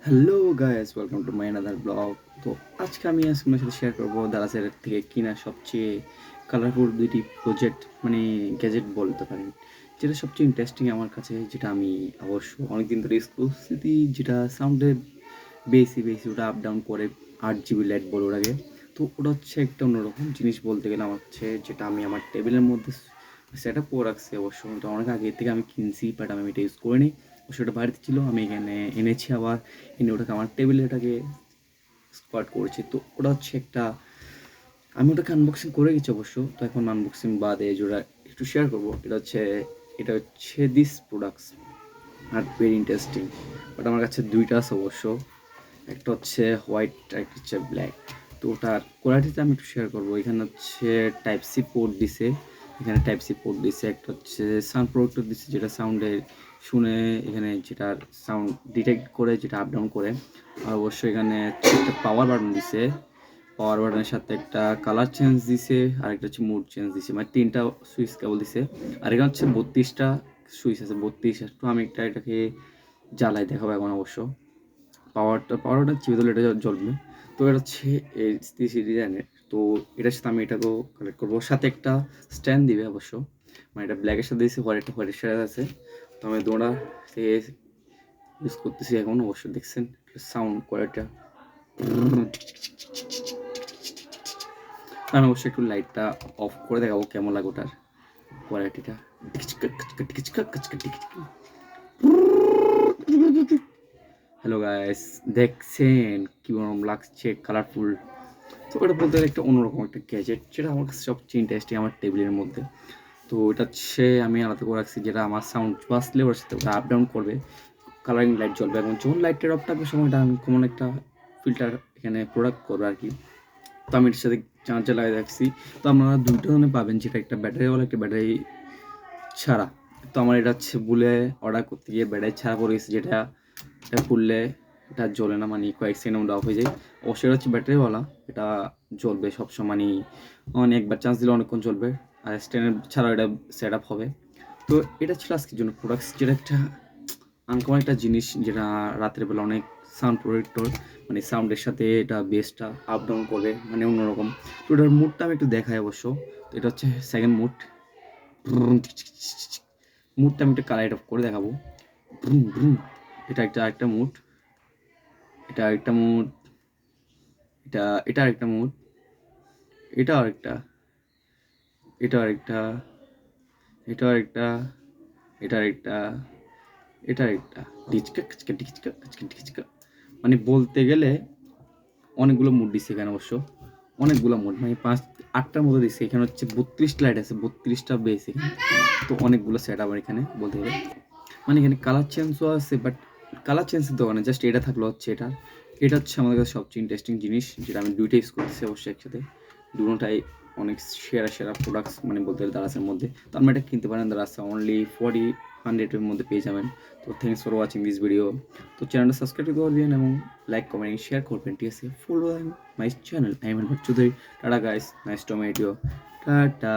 Hello guys, welcome to my another blog. তো আজকে আমি আপনার সাথে শেয়ার করবো দারাজের থেকে কিনা সবচেয়ে কালারফুল দুইটি প্রজেক্ট গ্যাজেট বলতে পারেন, যেটা সবচেয়ে ইন্টারেস্টিং আমার কাছে, যেটা আমি অবশ্য অনেকদিন ধরে ইউজ করছি, যেটা সাউন্ডে বেশি বেশি ওটা আপ ডাউন করে 8 GB লাইট বলে ওটাকে। তো ওটা হচ্ছে একটা অন্যরকম জিনিস বলতে গেলে আমার হচ্ছে, যেটা আমি আমার টেবিলের মধ্যে সেট আপ করে রাখছি। অবশ্য ওটা অনেক আগে থেকে আমি কিনছি, বাট আমি এটা ইউজ করিনি। সেটা বাড়িতে ছিল, আমি এখানে এনেছি, আবার এনে ওটাকে আমার টেবিলে এটাকে স্কোয়াড করেছি। তো ওটা হচ্ছে একটা, আমি ওটাকে আনবক্সিং করে গেছি অবশ্য। তো এখন আনবক্সিং বাদে যেটা একটু শেয়ার করবো, এটা হচ্ছে this products are very interesting. But আমার কাছে দুইটা আছে অবশ্য, একটা হচ্ছে হোয়াইট, একটা হচ্ছে ব্ল্যাক। তো ওটার কোয়ালিটিতে আমি একটু শেয়ার করবো। এখানে হচ্ছে টাইপ সি পোর্ট দিছে, এখানে টাইপ সি পোর্ট দিছে, একটা হচ্ছে সাউন্ড প্রোডাক্টর দিছে, যেটা সাউন্ডে শুনে এখানে যেটার সাউন্ড ডিটেক্ট করে, যেটা আপ ডাউন করে। আর অবশ্যই এখানে একটা পাওয়ার বাটন দিছে, পাওয়ার বাটনের সাথে একটা কালার চেঞ্জ দিছে, আর একটা হচ্ছে মুড চেঞ্জ দিছে, মানে তিনটা সুইচ কেবল দিছে। আর এখানে হচ্ছে 32টা সুইচ আছে, 32। তো আমি এটাকে জ্বালাই দেখাবো এখন অবশ্য। পাওয়ারটা চিপে দিলে এটা জ্বলবে। তো এটা হচ্ছে এই ডিজাইনের। তো এটার সাথে আমি এটাকেও কানেক্ট করবো, সাথে একটা স্ট্যান্ড দিবে অবশ্য। মানে এটা ব্ল্যাকের সাথে দিয়েছে, হোয়াইটের সাথে আছে। তো আমি দোড়া ইউজ করতেছি এখন। অবশ্য দেখছেন সাউন্ড কোয়ালিটিটা। আমি অবশ্যই একটু লাইটটা অফ করে দেখাবো কেমন লাগে ওটার কোয়ালিটিটা। হ্যালো গাইস, দেখছেন কীরকম লাগছে, কালারফুল। তো ওটা বলতে গেলে একটা অন্যরকম একটা গ্যাজেট, যেটা আমার কাছে সবচেয়ে ইন্টারেস্টিং আমার টেবিলের মধ্যে। তো এটা হচ্ছে আমি আলাদা করে রাখছি, যেটা আমার সাউন্ড বাজলে ওর সাথে ওটা আপ ডাউন করবে, কালারিং লাইট জ্বলবে। এবং যখন লাইটের অফ থাকবে সময়টা আমি কমন একটা ফিল্টার এখানে প্রোডাক্ট করবো আর কি। তো আমি এটার সাথে চার্জার লাগিয়ে রাখছি। তো আপনারা দুইটা ধরনের পাবেন, যেটা একটা ব্যাটারিওয়ালা, একটা ব্যাটারি ছাড়া। তো আমার এটা হচ্ছে ভুলে অর্ডার করতে গিয়ে ব্যাটারি ছাড়া পড়ে গেছে, যেটা এটা খুললে এটা জ্বলে না, মানে কয়েক সেকেন্ড অফ হয়ে যায়। অবশ্যই এটা হচ্ছে ব্যাটারিওয়ালা, এটা জ্বলবে সবসময়, মানে একবার চার্জ দিলে অনেকক্ষণ চলবে। আর স্ট্যান্ড ছাড়া এটা সেট আপ হবে। তো এটা ছিল আজকের জন্য প্রোডাক্টস, যেটা একটা আনকমন একটা জিনিস, যেটা রাতের বেলা অনেক সাউন্ড প্রোটেক্টর, মানে সাউন্ডের সাথে এটা বেসটা আপ ডাউন করবে, মানে অন্যরকম। তো এটার মুডটা আমি একটু দেখাই অবশ্য। তো এটা হচ্ছে সেকেন্ড মুড। মুডটা আমি একটু কালার অফ করে দেখাবো। এটা একটা মুড, এটা আরেকটা মুড, এটা আরেকটা মুড, এটা আরেকটা, এটা আরেকটা, এটা আরেকটা, এটা আরেকটা, এটা আরেকটা। ডিচকা কাচকা ডিচকা কাচকা ডিচকা, মানে বলতে গেলে অনেকগুলো মুড দিচ্ছে এখানে অবশ্য। অনেকগুলো মুড, মানে 5-8টার মতো দিচ্ছে। এখানে হচ্ছে 32টা লাইট আছে, 32টা বেস এখানে। তো অনেকগুলো সেট আপ এখানে বলতে গেলে। মানে এখানে কালার চেঞ্জও আছে, বাট কালার চেঞ্জের দোকানে জাস্ট এটা থাকলো হচ্ছে এটা। এটা হচ্ছে আমাদের কাছে সবচেয়ে ইন্টারেস্টিং জিনিস, যেটা আমি দুইটা ইউজ করতেছি অবশ্যই একসাথে। দুটোটাই অনেক সেরা সেরা প্রোডাক্টস, মানে বলতে গেলে দারাজের মধ্যে। তো আপনি এটা কিনতে পারেন, দারাজ অনলি 100-এর মধ্যে পেয়ে যাবেন। তো thanks for watching this video. তো চ্যানেলটা সাবস্ক্রাইব করবেন এবং লাইক কমেন্ট শেয়ার করবেন, ঠিক আছে? Follow my channel Aiman Chowdhury. Tata guys, nice to meet you. Tata.